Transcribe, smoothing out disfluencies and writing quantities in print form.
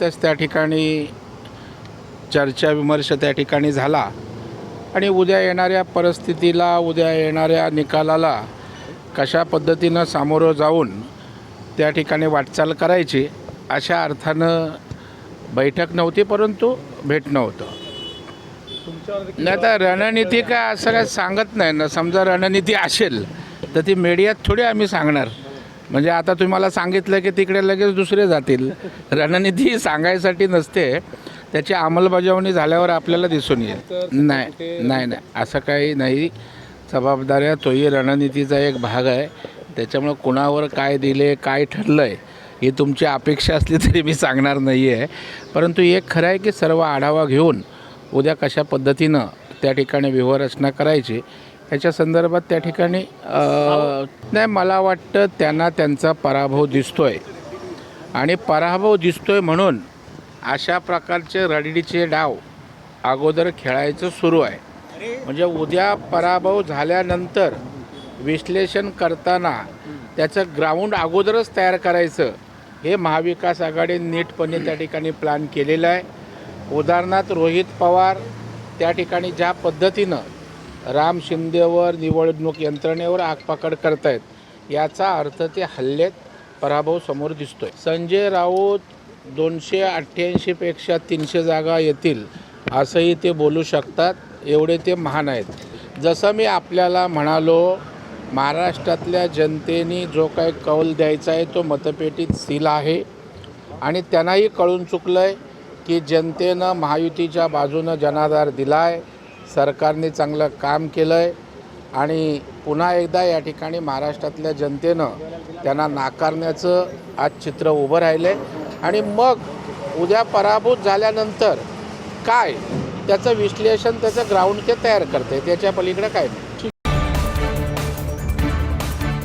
निश्चितच त्या ठिकाणी चर्चा विमर्श त्या ठिकाणी झाला आणि उद्या येणाऱ्या परिस्थितीला, उद्या येणाऱ्या निकालाला कशा पद्धतीनं सामोरं जाऊन त्या ठिकाणी वाटचाल करायची अशा अर्थानं बैठक नव्हती, परंतु भेटणं होतं. नाही तर रणनीती काय असं काय सांगत नाही ना. समजा रणनीती असेल तर ती मीडियात थोडी आम्ही सांगणार. म्हणजे आता तुम्हाला सांगितलं की तिकडे लगेच दुसरे जातील. रणनीती सांगायसाठी नसते, त्याची अंमलबजावणी झाल्यावर आपल्याला दिसून येईल. नाही असं काही नाही. जबाबदाऱ्या तोही रणनीतीचा एक भाग आहे. त्याच्यामुळं कुणावर काय दिले, काय ठरलं आहे ही तुमची अपेक्षा असली तरी मी सांगणार नाही आहे. परंतु एक खरं आहे की सर्व आढावा घेऊन उद्या कशा पद्धतीनं त्या ठिकाणी व्यूहरचना करायची याच्या संदर्भात त्या ठिकाणी नाही, मला वाटतं त्यांना त्यांचा पराभव दिसतोय आणि पराभव दिसतोय म्हणून अशा प्रकारचे रडीचे डाव अगोदर खेळायचं सुरू आहे. म्हणजे उद्या पराभव झाल्यानंतर विश्लेषण करताना त्याचं ग्राउंड अगोदरच तयार करायचं हे महाविकास आघाडी नीटपणे त्या ठिकाणी प्लॅन केलेलं आहे. उदाहरणार्थ रोहित पवार त्या ठिकाणी ज्या पद्धतीनं राम शिंदेवर, निवडणूक यंत्रणेवर आगपाकड करतायत, याचा अर्थ ते हल्ल्यात पराभव समोर दिसतोय. संजय राऊत 288पेक्षा 300 जागा येतील असंही ते बोलू शकतात, एवढे ते महान आहेत. जसं मी आपल्याला म्हणालो, महाराष्ट्रातल्या जनतेने जो काही कौल द्यायचा आहे तो मतपेटीत सील आहे आणि त्यांनाही कळून चुकलं आहे की जनतेनं महायुतीच्या बाजूनं जनाधार दिला आहे, सरकारने चांगलं काम केलं आहे आणि पुन्हा एकदा या ठिकाणी महाराष्ट्रातल्या जनतेनं त्यांना नाकारण्याचं आज चित्र उभं राहिलं आहे. आणि मग उद्या पराभूत झाल्यानंतर काय त्याचं विश्लेषण, त्याचं ग्राउंड ते तयार करते, त्याच्या पलीकडे काय नाही.